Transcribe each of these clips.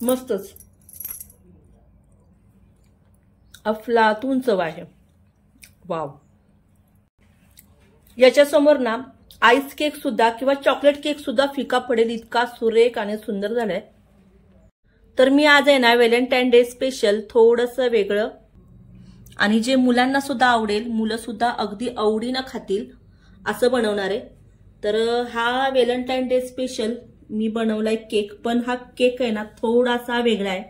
मस्तच अफलातून चव आहे। वाव, याच्या समोर ना आईस केक सुद्धा किंवा चॉकलेट केक सुद्धा फिका पडेल इतका सुरेख आणि सुंदर झालाय। तर मी आज आहे ना व्हॅलेंटाईन डे स्पेशल थोडंसं वेगळं आणि जे मुलांना सुद्धा आवडेल, मुलं सुद्धा अगदी आवडीनं खातील असं बनवणार आहे। तर हा व्हॅलेंटाईन डे स्पेशल मी बनवलाय केक, पण हा केक आहे ना थोडासा वेगळा आहे।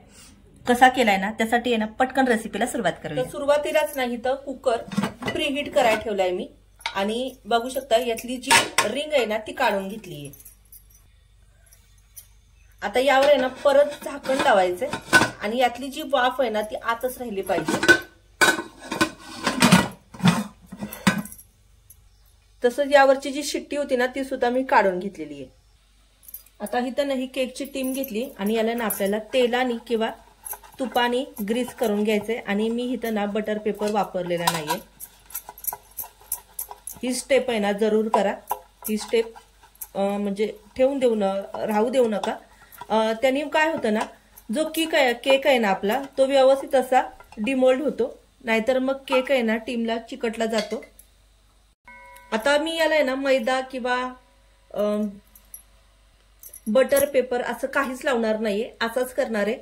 कसा केलाय ना त्यासाठी आहे ना पटकन रेसिपीला सुरुवात करूया। तर सुरुवातीलाच नाही तर कुकर प्रीहीट करायला ठेवलाय मी आणि बघू शकता यातली जी रिंग आहे ना ती काढून घेतली आहे। आता यावर आहे ना परत झाकण लावायचंय आणि यातली जी वाफ आहे ना ती आतच राहिली पाहिजे। तसंच यावरची जी शिट्टी होती ना ती सुद्धा मी काढून घेतलेली आहे। आता इथं नाही केकची टीम घेतली आणि याला ना आपल्याला तेलाने किंवा तुपाने ग्रीस करून घ्यायचंय आणि मी इथं ना बटर पेपर वापरलेला नाहीये। ही स्टेप आहे ना जरूर करा, ही स्टेप म्हणजे राहू देऊ नका। त्याने काय होतं ना जो केक आहे ना आपला तो व्यवस्थित असा डिमोल्ड होतो, नाहीतर मग केक आहे ना टीमला चिकटला जातो। आता मी याला आहे ना मैदा किंवा बटर पेपर असं काहीच लावणार नाहीये, असाच करणार आहे।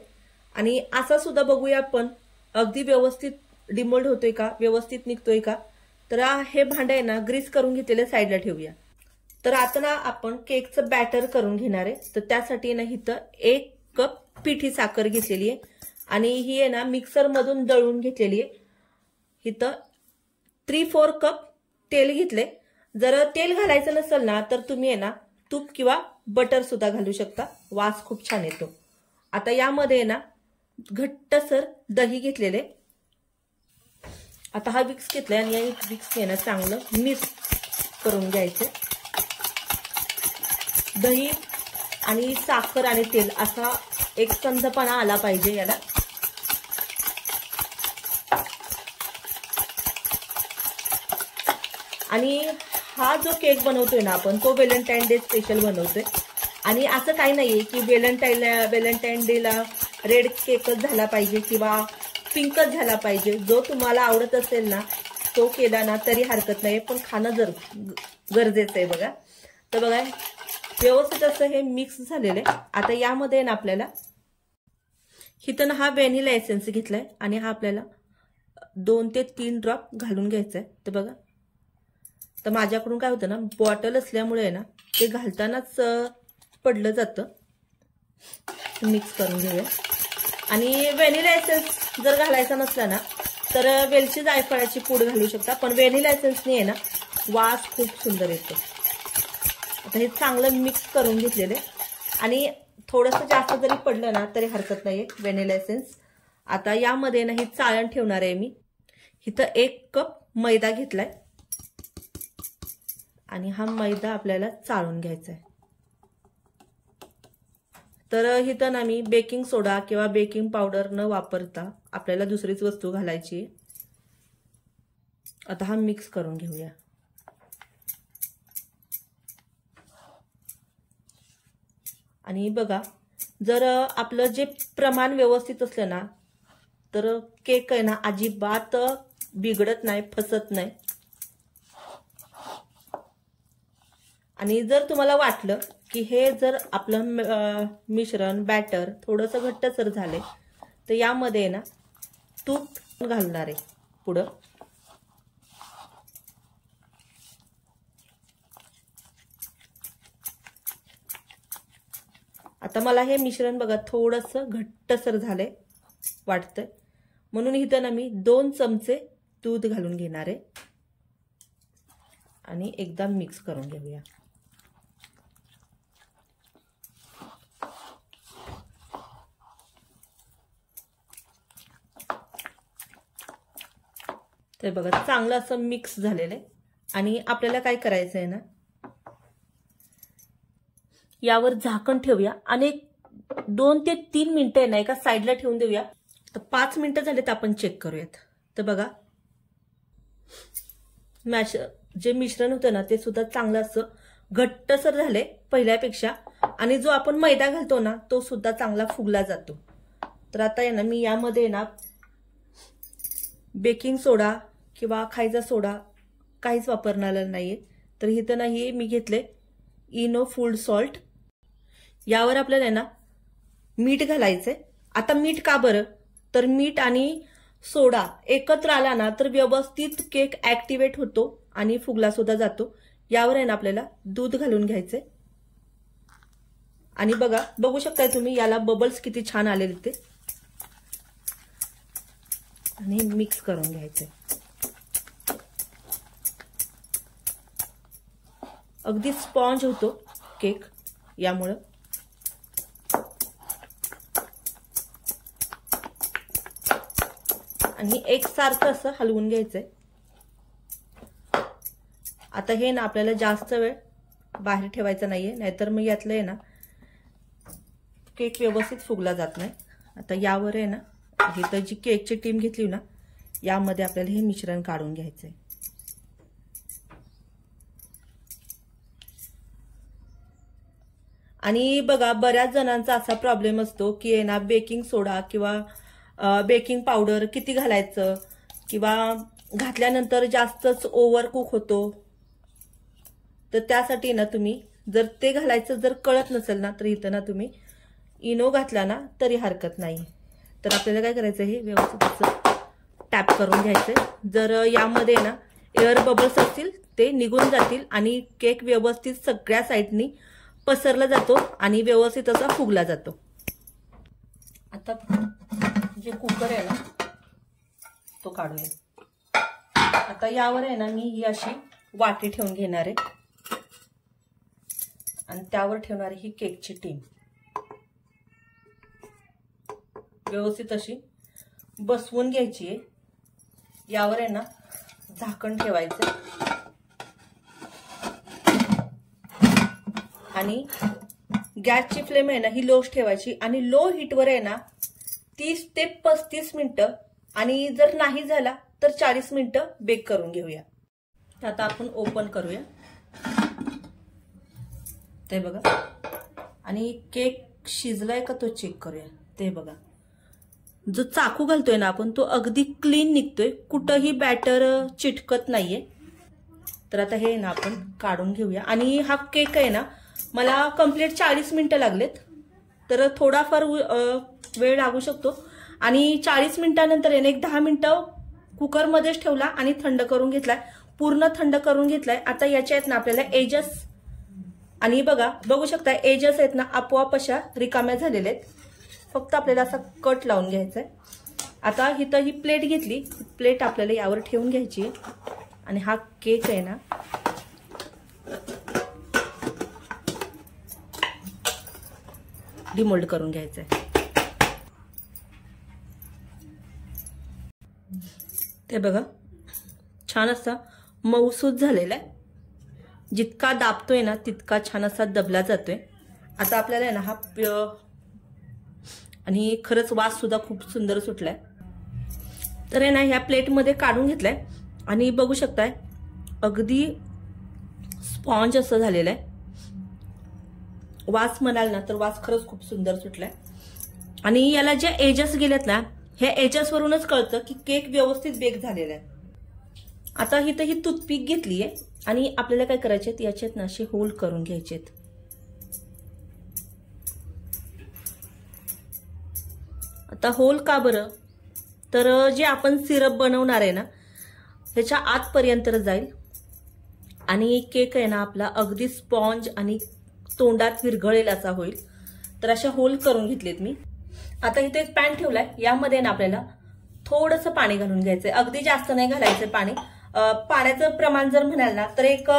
आणि असा सुद्धा बघूया आपण अगदी व्यवस्थित डिमोल्ड होतोय का, व्यवस्थित निघतोय का। तर हे भांडं आहे ना ग्रीस करून घेतलेलं साईडला ठेवूया। तर आता ना आपण केकचं बॅटर करून घेणार आहे। तर त्यासाठी ना इथं 1 कप पिठी साखर घेतलेली आहे आणि ही आहे ना मिक्सर मधून दळून घेतलेली आहे। इथं 3/4 कप तेल घेतले। जर तेल घालायचं नसेल ना तर तुम्ही आहे ना तूप किंवा बटर सुद्धा घालू शकता, वास खूप छान येतो। आता यामध्ये ना घट्टसर दही घेतलेले, आता हा विक्स घेतलाय आणि या विक्सने ना चांगलं मिक्स करून घ्यायचं। दही आणि साखर आणि तेल असा एक संधपणा आला पाहिजे याला। आणि हा जो केक बनवतोय ना आपण तो व्हॅलेंटाईन डे स्पेशल बनवतोय आणि असं काही नाहीये की व्हॅलेंटाईन डेला रेड केकच झाला पाहिजे किंवा पिंकच झाला पाहिजे। जो तुम्हाला आवडत असेल ना तो केला ना तरी हरकत नाही, पण खाणं गरजेचं आहे बघा। तर बघा व्यवस्थित असं हे मिक्स झालेलं आहे। आता यामध्ये ना आपल्याला इथं हा व्हॅनिला एसेन्स घेतलाय आणि हा आपल्याला 2 ते 3 ड्रॉप घालून घ्यायचा आहे। तर बघा, तर माझ्याकडून काय होतं ना बॉटल असल्यामुळे ना ते घालतानाच पडलं जातं। मिक्स करून घेऊया आणि व्हॅनिला एसेन्स जर घालायचा नसला ना तर वेलची जायफळाची पूड घालू शकता, पण व्हॅनिला एसेन्सने आहे ना वास खूप सुंदर येतो। आता हे चांगलं मिक्स करून घेतलेले आणि थोडंसं जास्त जरी पडलं ना तरी हरकत नाहीये व्हॅनिला एसेन्स। आता यामध्ये ना ही चाळण ठेवणार आहे मी। इथं 1 कप मैदा घेतलाय आणि हा मैदा आपल्याला चाळून घ्यायचा आहे। तर इथं ना मी बेकिंग सोडा किंवा बेकिंग पावडर न वापरता आपल्याला दुसरीच वस्तू घालायची। आता हा मिक्स करून घेऊया आणि बघा जर आपलं जे प्रमाण व्यवस्थित असलं ना तर केक आहे ना अजिबात बिघडत नाही, फसत नाही। आणि जर तुम्हाला वाटलं की हे जर आपलं मिश्रण बॅटर थोडंसं घट्टसर झाले तर यामध्ये ना तूप घालणार आहे पुढं। आता मला हे मिश्रण बघा थोडंसं घट्टसर झालंय वाटतंय, म्हणून इथं ना मी 2 चमचे दूध घालून घेणार आहे आणि एकदा मिक्स करून घेऊया। तर बघा चांगलं असं मिक्स झालेलं आहे आणि आपल्याला काय करायचं आहे ना यावर झाकण ठेवूया आणि 2 ते 3 मिनिटं आहे ना एका साईडला ठेवून देऊया। तर 5 मिनिटं झालेत आपण चेक करूयात। तर बघा जे मिश्रण होतं ना ते सुद्धा चांगलं असं घट्टसर झाले पहिल्यापेक्षा आणि जो आपण मैदा घालतो ना तो सुद्धा चांगला फुगला जातो। तर आता आहे ना मी यामध्ये ना बेकिंग सोडा किंवा खायचा सोडा काहीच वापरणार नाहीये। तर इथं नाही मी घेतले इनो फूड सॉल्ट। यावर आपल्याला ना मीठ घालायचंय। आता मीठ का बरं, तर मीठ आणि सोडा एकत्र आला ना तर व्यवस्थित केक ऍक्टिव्हेट होतो आणि फुगला सुद्धा जातो। यावर आहे ना आपल्याला दूध घालून घ्यायचंय आणि बघू शकताय तुम्ही याला बबल्स किती छान आलेले ते, आणि मिक्स करून घ्यायचंय। अगदी स्पॉन्ज होतो केक यामुळे। आणि एकसारखं असं हलवून घ्यायचंय। आता हे ना आपल्याला जास्त वेळ बाहेर ठेवायचं नाहीये, नाहीतर मग यातलं आहे ना केक व्यवस्थित फुगला जात नाही। आता यावर आहे ना इथं जी केकची टीम घेतली ना यामध्ये आपल्याला हे मिश्रण काढून घ्यायचंय। आणि बघा बऱ्याच जणांचा असा प्रॉब्लेम असतो की आहे ना बेकिंग सोडा किंवा बेकिंग पावडर किती घालायचं किंवा घातल्यानंतर जास्तच ओव्हर कुक होतो। तर त्यासाठी ना तुम्ही जर ते घालायचं जर कळत नसेल ना तर इथं ना तुम्ही इनो घातला ना तरी हरकत नाही। तर आपल्याला काय करायचं हे व्यवस्थित असं टॅप करून घ्यायचंय। जर यामध्ये ना एअर बबल्स असतील ते निघून जातील आणि केक व्यवस्थित सगळ्या साईडनी पसरला जातो आणि व्यवस्थित असा फुगला जातो। आता जे कुकर आहे ना तो काढूया। आता यावर आहे ना मी ही अशी वाटी ठेवून घेणार आहे आणि त्यावर ठेवणार ही केकची टीन व्यवस्थित अशी बसवून घ्यायची आहे। यावर आहे ना झाकण ठेवायचं आणि गॅसची फ्लेम आहे ना ही लोच ठेवायची आणि लो हीटवर आहे ना 30 ते 35 मिनिटं आणि जर नाही झाला तर 40 मिनिटं बेक करून घेऊया। आता आपण ओपन करूया ते बघा आणि केक शिजलाय का तो चेक करूया। ते बघा जो चाकू घालतोय ना आपण तो अगदी क्लीन निघतोय, कुठंही बॅटर चिटकत नाहीये। तर आता हे ना आपण काढून घेऊया आणि हा केक आहे ना मला कंप्लीट 40 मिनिटं लागलेत। तर थोडाफार वेळ लागू शकतो आणि 40 मिनिटांनंतर याने एक 10 मिनिटं कुकरमध्येच ठेवला आणि थंड करून घेतलाय, पूर्ण थंड करून घेतलाय। आता याच्या आहेत ना आपल्याला एजेस आणि बघू शकता एजेस आहेत ना आपोआप अशा रिकाम्या झालेल्या आहेत, फक्त आपल्याला असा कट लावून घ्यायचा आहे। आता इथं ही प्लेट घेतली, प्लेट आपल्याला यावर ठेवून घ्यायची आहे आणि हा केक आहे ना डिमोल्ड करून घ्यायचा आहे। ते बघा छान असा मऊसूत झालेला आहे, जितका दाबतोय ना तितका छान असा दबला जातोय। आता आपल्याला आहे ना हा आणि खरंच वास सुद्धा खूप सुंदर सुटलाय। तर आहे ना ह्या प्लेटमध्ये काढून घेतलाय आणि बघू शकताय अगदी स्पॉन्ज असं झालेलं आहे। वास म्हणाल ना तर वास खरंच खूप सुंदर सुटलाय आणि याला ज्या एजेस गेलेत ना हे एजेस वरूनच कळतं की केक व्यवस्थित बेक झालेला आहे। आता इथं ही टूथपिक घेतलीये आणि आपल्याला काय करायचे याच्यात ना असे होल करून घ्यायचेत। आता होल का बरं, तर जे आपण सिरप बनवणार आहे ना ह्याच्या आतपर्यंत जाईल आणि केक आहे ना आपला अगदी स्पॉन्ज आणि तोंडात विरघळेल असा होईल। तर अशा होल करून घेतलेत मी। आता इथे एक पॅन ठेवलाय, यामध्ये ना आपल्याला थोडंसं पाणी घालून घ्यायचंय, अगदी जास्त नाही घालायचं पाणी। पाण्याचं प्रमाण जर म्हणाल ना तर एक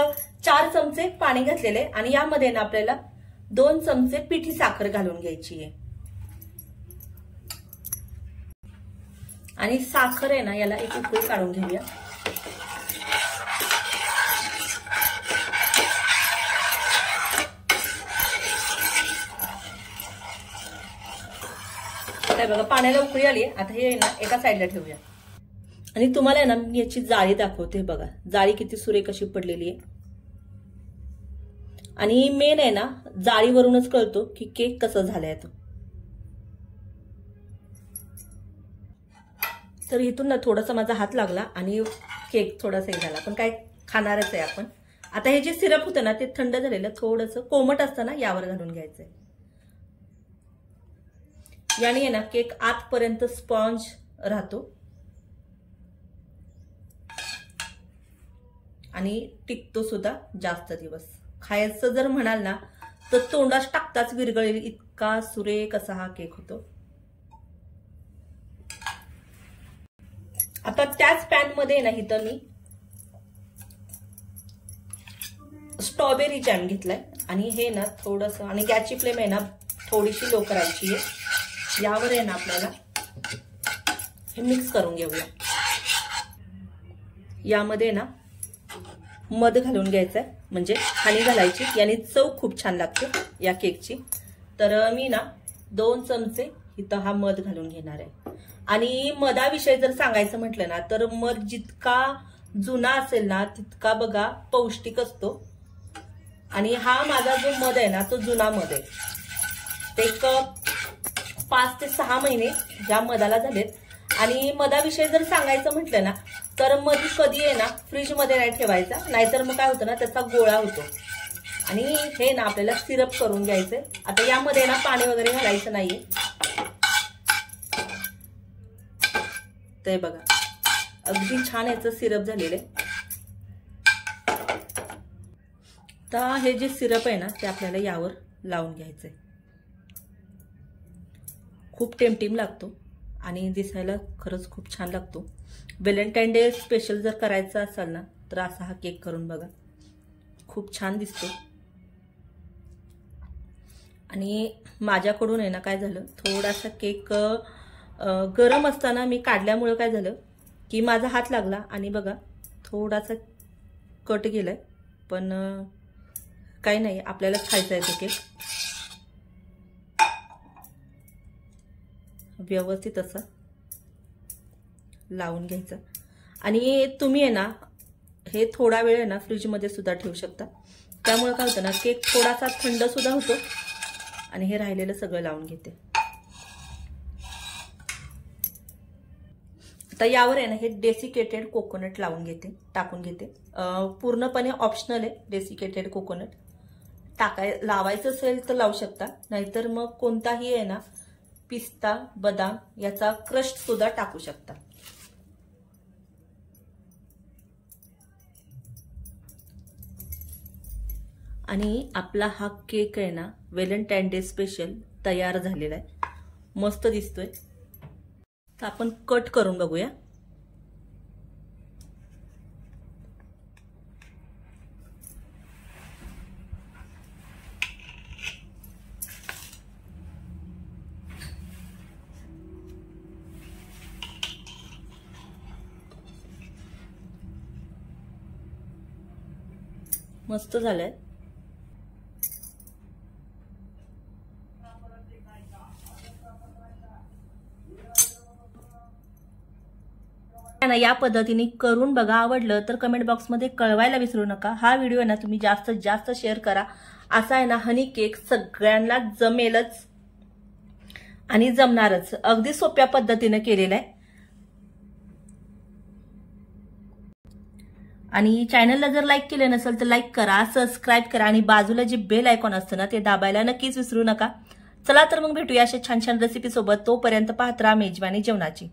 4 चमचे पाणी घातलेले आणि यामध्ये ना आपल्याला 2 चमचे पिठी साखर घालून घ्यायची आहे आणि साखर आहे ना याला एक उकळी काढून घेऊया। बघा पाण्याला उकळी आली, आता हे ना एका साईडला ठेवूया आणि तुम्हाला ना मी याची जाळी दाखवते। बघा जाळी किती सुरेख अशी पडलेली आहे आणि मेन आहे ना, जाळीवरूनच कळतो की केक कसं झालाय तो. तर इथून ना थोडासा माझा हात लागला आणि केक थोडासा हे झाला, पण काय खाणारच आहे आपण. आता हे जे सिरप होतं ना ते थंड झालेलं, थोडंसं कोमट असताना यावर घालून घ्यायचंय. याने आहे ना केक आतपर्यंत स्पॉन्ज राहतो आणि टिकतो सुद्धा जास्त दिवस. खायचं जर म्हणाल ना तर तोंडात टाकताच विरघळेल इतका सुरेख असा हा केक होतो. आता त्याच पॅन मध्ये ना इथं मी स्ट्रॉबेरी जॅम घेतलाय आणि हे ना थोडंसं, आणि गॅसची फ्लेम आहे ना थोडीशी लो करायची आहे. यावर आहे ना आपल्याला हे मिक्स करून घेऊया. यामध्ये ना मध घालून घ्यायचंय, म्हणजे हनी घालायची, याने चव खूप छान लागते या केकची. तर मी ना 2 चमचे इथं हा मध घालून घेणार आहे. आणि मधाविषयी जर सांगायचं म्हटलं ना तर मध जितका जुना असेल ना तितका बघा पौष्टिक असतो. आणि हा माझा जो मध आहे ना तो जुना मध आहे. एक 5 ते 6 महिने या मधाला झालेत. आणि मधाविषयी जर सांगायचं म्हटलं ना तर मध कधी आहे ना फ्रीज मध्ये नाही ठेवायचा, नाहीतर मग काय होतं ना त्याचा गोळा होतो. आणि हे ना आपल्याला सिरप करून घ्यायचंय. आता यामध्ये ना पाणी वगैरे घालायचं नाहीये. ते बघा अगदी छान याचं सिरप झालेलं आहे. तर हे जे सिरप आहे ना ते आपल्याला यावर लावून घ्यायचंय. खूप टेम्पटिंग लागतो आणि दिसायला खरंच खूप छान लागतो. व्हॅलेंटाईन डे स्पेशल जर करायचा असाल ना तर असा हा केक करून बघा, खूप छान दिसतो. आणि माझ्याकडून आहे ना काय झालं, थोडासा केक गरम असताना मी काढल्यामुळे काय झालं की माझा हात लागला आणि बघा थोडासा कट गेलाय. पण काही नाही, आपल्याला खायचा आहे तो केक. व्यवस्थित असं लावून घ्यायचं. आणि तुम्ही आहे ना हे थोडा वेळ आहे ना फ्रीजमध्ये सुद्धा ठेवू शकता. त्यामुळे काय होतं ना केक थोडासा थंड सुद्धा होतो. आणि हे राहिलेलं सगळं लावून घेते. आता यावर आहे ना हे डेसिकेटेड कोकोनट लावून घेते, टाकून घेते. पूर्णपणे ऑप्शनल आहे डेसिकेटेड कोकोनट. लावायचं असेल तर लावू शकता, नाहीतर मग कोणताही आहे ना पिस्ता, बदाम याचा क्रश सुद्धा टाकू शकता. आणि आपला हा केक आहे ना व्हॅलेंटाईन डे स्पेशल तयार झालेला आहे. मस्त दिसतोय. तर आपण कट करून बघूया. मस्त झालंय. या पद्धतीने करून बघा. आवडलं तर कमेंट बॉक्समध्ये कळवायला विसरू नका. हा व्हिडिओ ना तुम्ही जास्तीत जास्त शेअर करा. असा आहे ना हनी केक सगळ्यांना जमेलच आणि जमणारच. अगदी सोप्या पद्धतीने केलेला आहे. आणि चॅनलला जर लाईक केलं नसेल तर लाईक करा, सबस्क्राईब करा आणि बाजूला जे बेल आयकॉन असतं ना ते दाबायला नक्कीच विसरू नका. चला तर मग भेटूया अशा छान छान रेसिपी सोबत. तोपर्यंत पाहत राहा मेजवानी जेवणाची.